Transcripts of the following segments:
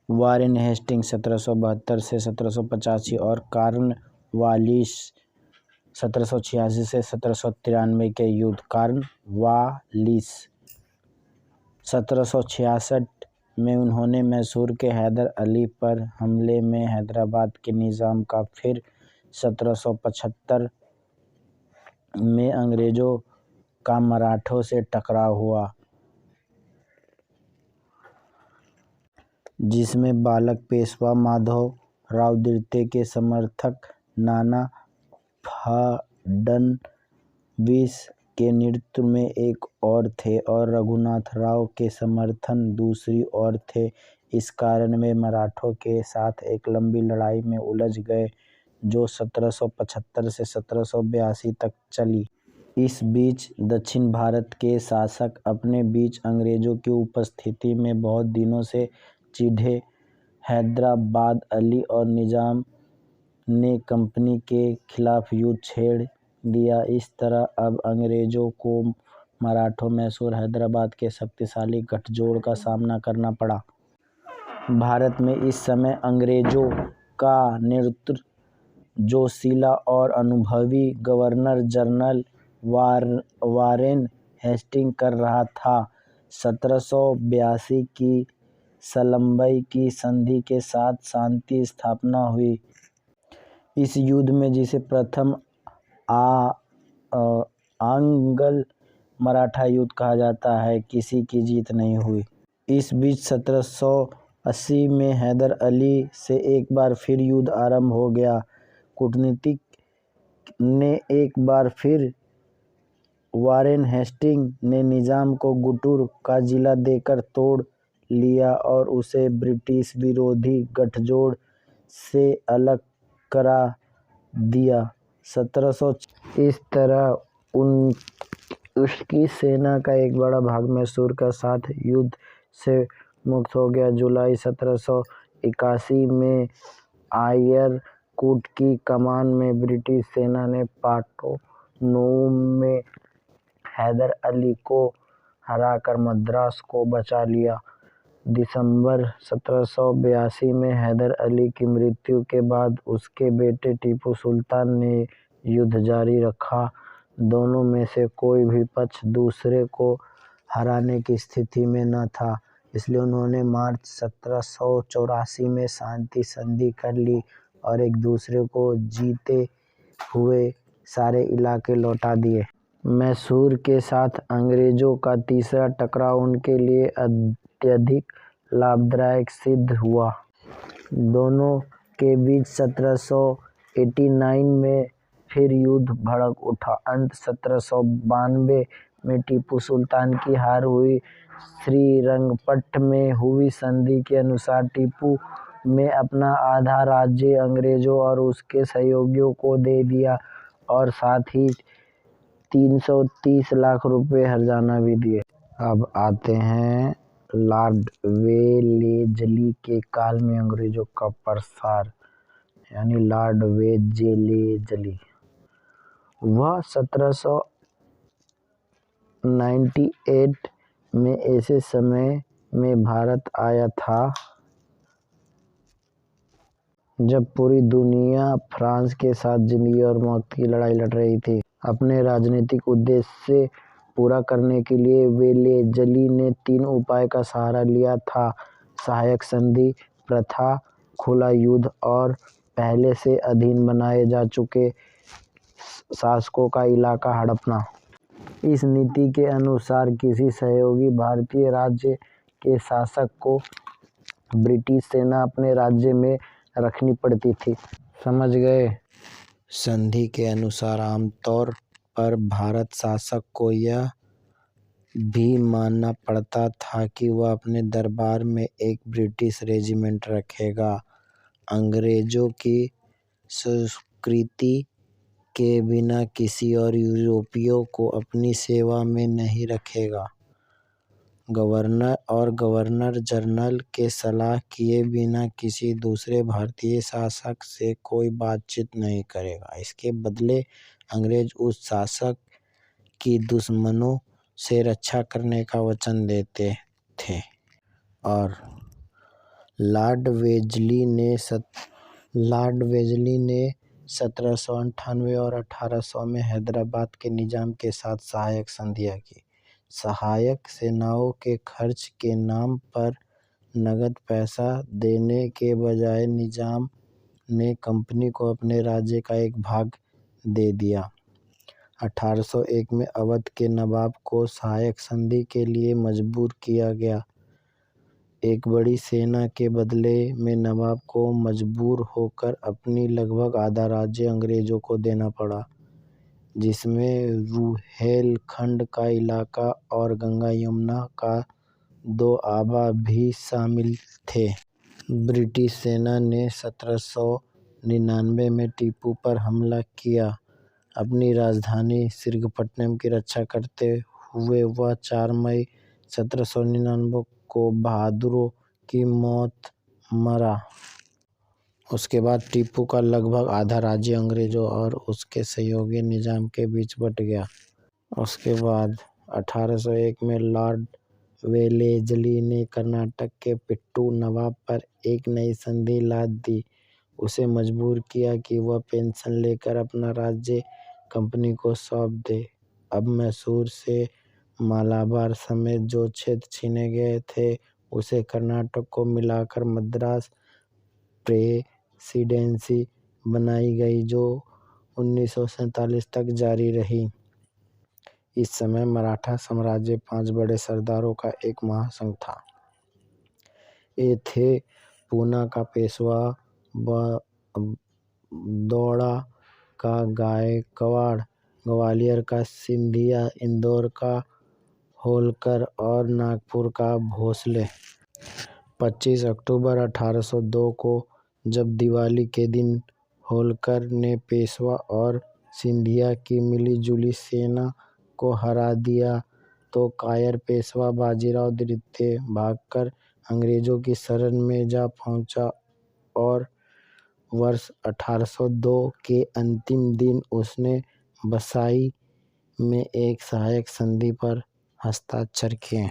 Warren Hastings 1772 से 1785 और Cornwallis 1786 से 1793 के युद्ध। कॉर्नवालिस 1766 में उन्होंने मैसूर के हैदर अली पर हमले में हैदराबाद के निज़ाम का, फिर 1775 में अंग्रेज़ों का मराठों से टकराव हुआ, जिसमें बालक पेशवा माधवराव द्वितीय के समर्थक नाना फडणवीस के नेतृत्व में एक ओर थे और रघुनाथ राव के समर्थक दूसरी ओर थे। इस कारण वे मराठों के साथ एक लंबी लड़ाई में उलझ गए, जो 1775 से 1782 तक चली। इस बीच दक्षिण भारत के शासक अपने बीच अंग्रेज़ों की उपस्थिति में बहुत दिनों से चिढ़े। हैदराबाद अली और निज़ाम ने कंपनी के खिलाफ युद्ध छेड़ दिया। इस तरह अब अंग्रेज़ों को मराठों, मैसूर, हैदराबाद के शक्तिशाली गठजोड़ का सामना करना पड़ा। भारत में इस समय अंग्रेज़ों का नेतृत्व जोशीला और अनुभवी गवर्नर जनरल वारेन हेस्टिंग्स कर रहा था। 1782 की सलम्बई की संधि के साथ शांति स्थापना हुई। इस युद्ध में, जिसे प्रथम आंग्ल मराठा युद्ध कहा जाता है, किसी की जीत नहीं हुई। इस बीच 1780 में हैदर अली से एक बार फिर युद्ध आरंभ हो गया। कूटनीतिक ने एक बार फिर वारेन हेस्टिंग्स ने निज़ाम को गुंटूर का जिला देकर तोड़ लिया और उसे ब्रिटिश विरोधी गठजोड़ से अलग करा दिया। 1700 इस तरह उसकी सेना का एक बड़ा भाग मैसूर के साथ युद्ध से मुक्त हो गया। जुलाई 1781 में आयरकूट की कमान में ब्रिटिश सेना ने पाटोनोवो में हैदर अली को हराकर मद्रास को बचा लिया। दिसंबर 1782 में हैदर अली की मृत्यु के बाद उसके बेटे टीपू सुल्तान ने युद्ध जारी रखा। दोनों में से कोई भी पक्ष दूसरे को हराने की स्थिति में न था, इसलिए उन्होंने मार्च 1784 में शांति संधि कर ली और एक दूसरे को जीते हुए सारे इलाके लौटा दिए। मैसूर के साथ अंग्रेज़ों का तीसरा टकराव उनके लिए अत्यधिक लाभदायक सिद्ध हुआ। दोनों के बीच 1789 में फिर युद्ध भड़क उठा। अंत 1792 में टीपू सुल्तान की हार हुई। श्रीरंगपट्टन में हुई संधि के अनुसार टीपू ने अपना आधा राज्य अंग्रेज़ों और उसके सहयोगियों को दे दिया और साथ ही 330 लाख रुपए हर्जाना भी दिए। अब आते हैं लॉर्ड वेलेज़ली के काल में अंग्रेज़ों का प्रसार, यानी लॉर्ड वेलेज़ली। वह 1798 में ऐसे समय में भारत आया था जब पूरी दुनिया फ्रांस के साथ जिंदगी और मौत की लड़ाई लड़ रही थी। अपने राजनीतिक उद्देश्य पूरा करने के लिए वेलेज़ली ने 3 उपाय का सहारा लिया था: सहायक संधि, प्रथा, खुला युद्ध और पहले से अधीन बनाए जा चुके शासकों का इलाका हड़पना। इस नीति के अनुसार किसी सहयोगी भारतीय राज्य के शासक को ब्रिटिश सेना अपने राज्य में रखनी पड़ती थी। समझ गए? संधि के अनुसार आमतौर पर भारत शासक को यह भी मानना पड़ता था कि वह अपने दरबार में एक ब्रिटिश रेजिमेंट रखेगा, अंग्रेज़ों की स्वीकृति के बिना किसी और यूरोपीय को अपनी सेवा में नहीं रखेगा, गवर्नर जनरल के सलाह किए बिना किसी दूसरे भारतीय शासक से कोई बातचीत नहीं करेगा। इसके बदले अंग्रेज उस शासक की दुश्मनों से रक्षा करने का वचन देते थे। और लॉर्ड वेलेज़ली ने 1798 और 1800 में हैदराबाद के निजाम के साथ सहायक संधियाँ की। सहायक सेनाओं के खर्च के नाम पर नगद पैसा देने के बजाय निजाम ने कंपनी को अपने राज्य का एक भाग दे दिया। 1801 में अवध के नवाब को सहायक संधि के लिए मजबूर किया गया। एक बड़ी सेना के बदले में नवाब को मजबूर होकर अपनी लगभग आधा राज्य अंग्रेजों को देना पड़ा, जिसमें रुहेलखंड का इलाका और गंगा यमुना का दोआबा भी शामिल थे। ब्रिटिश सेना ने 1799 में टीपू पर हमला किया। अपनी राजधानी श्रीरंगपट्टनम की रक्षा करते हुए वह 4 मई 1799 को बहादुरों की मौत मरा। उसके बाद टीपू का लगभग आधा राज्य अंग्रेजों और उसके सहयोगी निजाम के बीच बंट गया। उसके बाद 1801 में लॉर्ड वेलेज़ली ने कर्नाटक के पिट्टू नवाब पर एक नई संधि लाद दी। उसे मजबूर किया कि वह पेंशन लेकर अपना राज्य कंपनी को सौंप दे। अब मैसूर से मालाबार समेत जो क्षेत्र छीने गए थे, उसे कर्नाटक को मिलाकर मद्रास प्रेसिडेंसी बनाई गई, जो 1947 तक जारी रही। इस समय मराठा साम्राज्य 5 बड़े सरदारों का एक महासंघ था। ये थे: पूना का पेशवा, बड़ौदा का गायकवाड़, ग्वालियर का सिंधिया, इंदौर का होलकर और नागपुर का भोसले। 25 अक्टूबर 1802 को जब दिवाली के दिन होलकर ने पेशवा और सिंधिया की मिलीजुली सेना को हरा दिया, तो कायर पेशवा बाजीराव द्वितीय भागकर अंग्रेजों की शरण में जा पहुंचा और वर्ष 1802 के अंतिम दिन उसने बसाई में एक सहायक संधि पर हस्ताक्षर किए।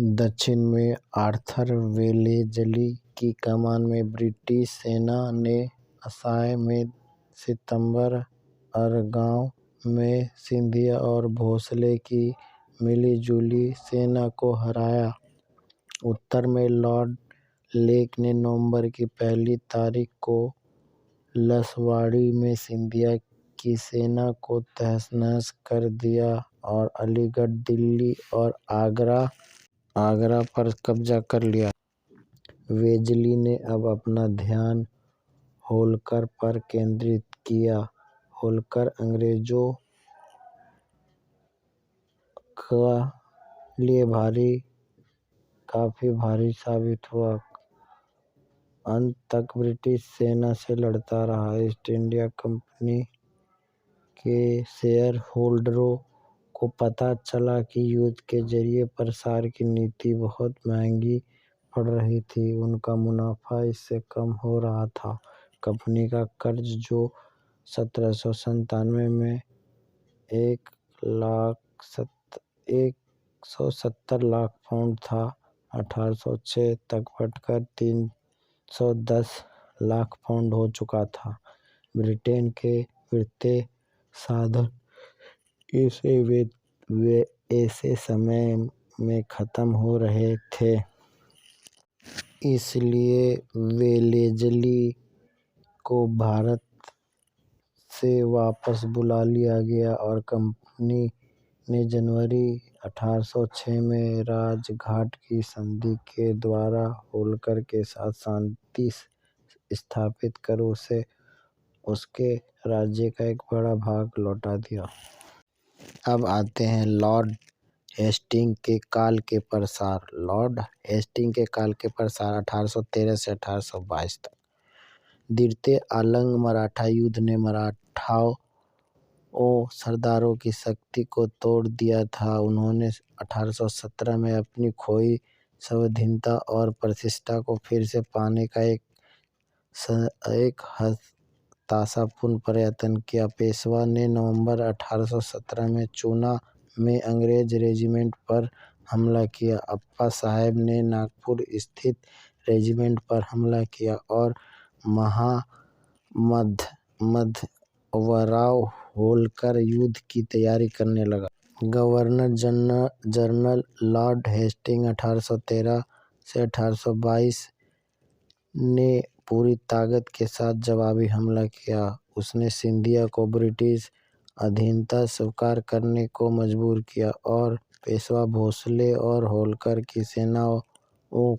दक्षिण में आर्थर वेलेज़ली की कमान में ब्रिटिश सेना ने असम में सितंबर-अरगांव में सिंधिया और भोसले की मिलीजुली सेना को हराया। उत्तर में लॉर्ड लेक ने नवंबर की पहली तारीख को लसवाड़ी में सिंधिया की सेना को तहस-नहस कर दिया और अलीगढ़, दिल्ली और आगरा पर कब्जा कर लिया। वेलेज़ली ने अब अपना ध्यान होलकर पर केंद्रित किया। होलकर अंग्रेजों के लिए काफी भारी साबित हुआ। अंत तक ब्रिटिश सेना से लड़ता रहा। ईस्ट इंडिया कंपनी के शेयर होल्डरों को पता चला कि युद्ध के जरिए प्रसार की नीति बहुत महंगी पड़ रही थी। उनका मुनाफा इससे कम हो रहा था। कंपनी का कर्ज, जो 1797 में 170 लाख पाउंड था, 1806 तक बढ़कर 310 लाख पाउंड हो चुका था। ब्रिटेन के वित्तीय साधन ऐसे समय में खत्म हो रहे थे। इसलिए वेलेज़ली को भारत से वापस बुला लिया गया और कंपनी ने जनवरी 1806 में राजघाट की संधि के द्वारा होलकर के साथ शांति स्थापित कर उसे उसके राज्य का एक बड़ा भाग लौटा दिया। अब आते हैं लॉर्ड हेस्टिंग के काल के प्रसार। लॉर्ड हेस्टिंग के काल के प्रसार 1813 से 1822 तक। द्वितीय आंग्ल मराठा युद्ध ने मराठाओं सरदारों की शक्ति को तोड़ दिया था। उन्होंने 1817 में अपनी खोई स्वाधीनता और प्रतिष्ठा को फिर से पाने का एक हताशापूर्ण प्रयत्न किया। पेशवा ने नवंबर 1817 में चूना में अंग्रेज रेजिमेंट पर हमला किया। अप्पा साहब ने नागपुर स्थित रेजिमेंट पर हमला किया और मधवराव होलकर युद्ध की तैयारी करने लगा। गवर्नर जनरल लॉर्ड हेस्टिंग्स 1813 से 1822 ने पूरी ताकत के साथ जवाबी हमला किया। उसने सिंधिया को ब्रिटिश अधीनता स्वीकार करने को मजबूर किया और पेशवा भोसले और होलकर की सेनाओं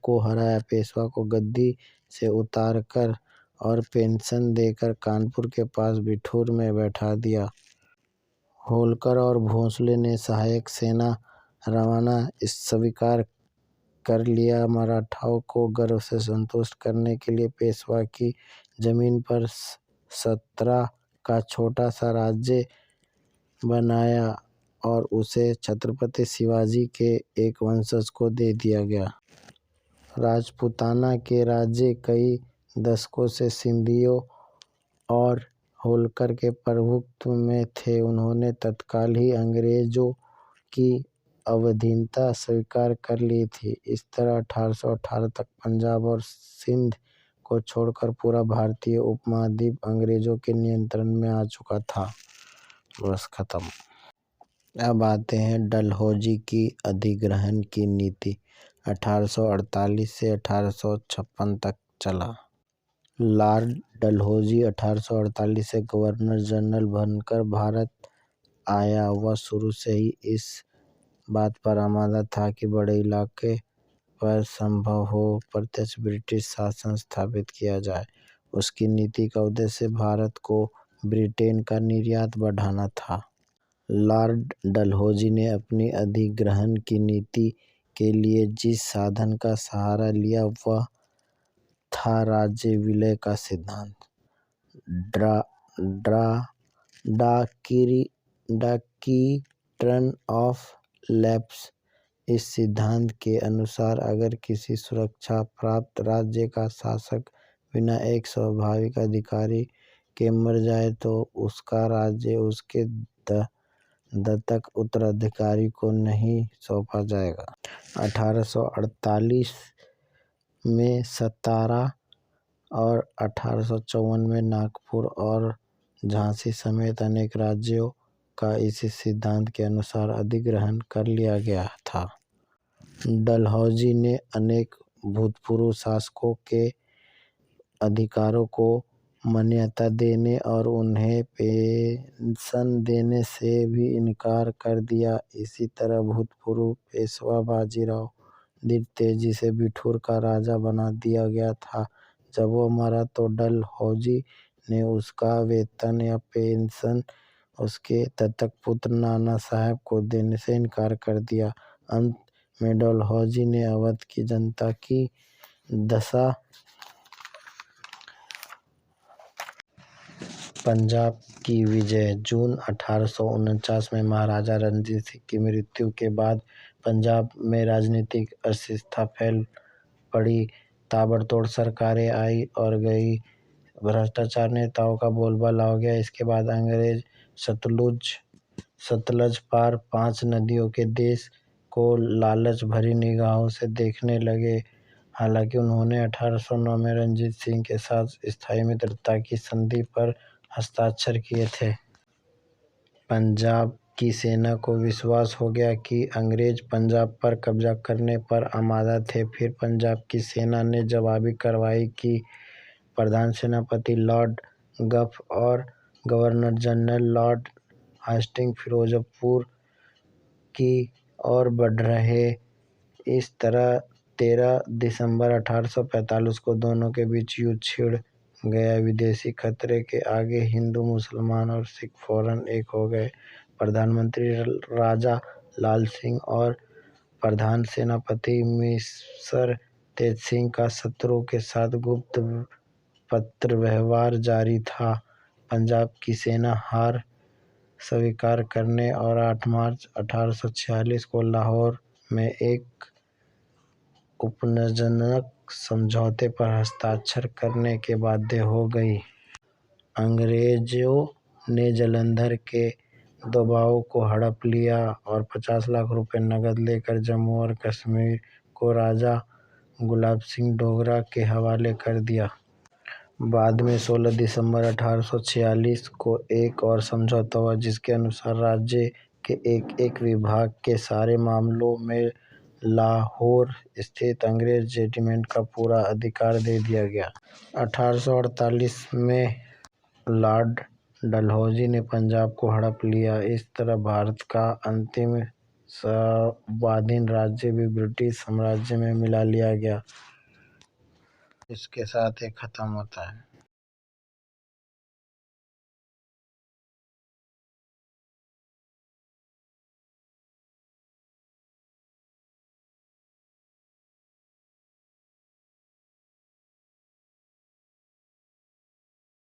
को हराया। पेशवा को गद्दी से उतारकर और पेंशन देकर कानपुर के पास बिठूर में बैठा दिया। होलकर और भोसले ने सहायक सेना रवाना स्वीकार कर लिया। मराठाओं को गर्व से संतुष्ट करने के लिए पेशवा की जमीन पर सतरा का छोटा सा राज्य बनाया और उसे छत्रपति शिवाजी के एक वंशज को दे दिया गया। राजपूताना के राज्य कई दशकों से सिंधियों और होलकर के प्रभुत्व में थे। उन्होंने तत्काल ही अंग्रेजों की अधीनता स्वीकार कर ली थी। इस तरह 1818 तक पंजाब और सिंध को छोड़कर पूरा भारतीय उपमहाद्वीप अंग्रेजों के नियंत्रण में आ चुका था। बस खत्म। अब आते हैं डलहौजी की अधिग्रहण की नीति। 1848 से 1856 तक चला। लॉर्ड डलहौजी 1848 से गवर्नर जनरल बनकर भारत आया। वह शुरू से ही इस बात पर आमादा था कि बड़े इलाके पर संभव हो प्रत्यक्ष ब्रिटिश शासन स्थापित किया जाए। उसकी नीति का उद्देश्य भारत को ब्रिटेन का निर्यात बढ़ाना था। लॉर्ड डलहौजी ने अपनी अधिग्रहण की नीति के लिए जिस साधन का सहारा लिया वह था राज्य विलय का सिद्धांत। Doctrine of lapse. इस सिद्धांत के अनुसार अगर किसी सुरक्षा प्राप्त राज्य का शासक बिना एक स्वाभाविक अधिकारी के मर जाए तो उसका राज्य उसके दत्तक उत्तराधिकारी को नहीं सौंपा जाएगा। 1848 में सतारा और 1854 में नागपुर और झांसी समेत अनेक राज्यों का इसी सिद्धांत के अनुसार अधिग्रहण कर लिया गया था। डलहौजी ने अनेक भूतपूर्व शासकों के अधिकारों को मान्यता देने और उन्हें पेंशन देने से भी इनकार कर दिया। इसी तरह भूतपूर्व पेशवा बाजीराव द्वितीय जिसे बिठूर का राजा बना दिया गया था, जब वो मरा तो डलहौजी ने उसका वेतन या पेंशन उसके दत्तक पुत्र नाना साहब को देने से इनकार कर दिया। अंत में डलहौजी ने अवध की जनता की दशा पंजाब की विजय। जून 1849 में महाराजा रणजीत सिंह की मृत्यु के बाद पंजाब में राजनीतिक अस्थिरता फैल पड़ी। ताबड़तोड़ सरकारें आई और गई। भ्रष्टाचार नेताओं का बोलबाला हो गया। इसके बाद अंग्रेज सतलज पार 5 नदियों के देश को लालच भरी निगाहों से देखने लगे। हालांकि उन्होंने 1809 में रणजीत सिंह के साथ स्थायी मित्रता की संधि पर हस्ताक्षर किए थे। पंजाब की सेना को विश्वास हो गया कि अंग्रेज पंजाब पर कब्जा करने पर आमादा थे। फिर पंजाब की सेना ने जवाबी कार्रवाई की। प्रधान सेनापति लॉर्ड गफ और governor general lord Hastings Firozpur की ओर बढ़ रहे। इस तरह 13 दिसंबर 1845 को दोनों के बीच युद्ध छिड़ गया। विदेशी खतरे के आगे हिंदू, मुसलमान और सिख फौरन एक हो गए। प्रधानमंत्री राजा लाल सिंह और प्रधान सेनापति मिसर तेज सिंह का शत्रुओं के साथ गुप्त पत्र व्यवहार जारी था। पंजाब की सेना हार स्वीकार करने और 8 मार्च 1846 को लाहौर में एक अपमानजनक समझौते पर हस्ताक्षर करने के बाध्य हो गई। अंग्रेजों ने जालंधर के दबाव को हड़प लिया और 50 लाख रुपए नकद लेकर जम्मू और कश्मीर को राजा गुलाब सिंह डोगरा के हवाले कर दिया। बाद में 16 दिसंबर 1846 को एक और समझौता हुआ, जिसके अनुसार राज्य के एक विभाग के सारे मामलों में लाहौर स्थित अंग्रेज रेजिमेंट का पूरा अधिकार दे दिया गया। 1848 में लॉर्ड डलहौजी ने पंजाब को हड़प लिया। इस तरह भारत का अंतिम स्वाधीन राज्य भी ब्रिटिश साम्राज्य में मिला लिया गया। इसके साथ ही खत्म होता है।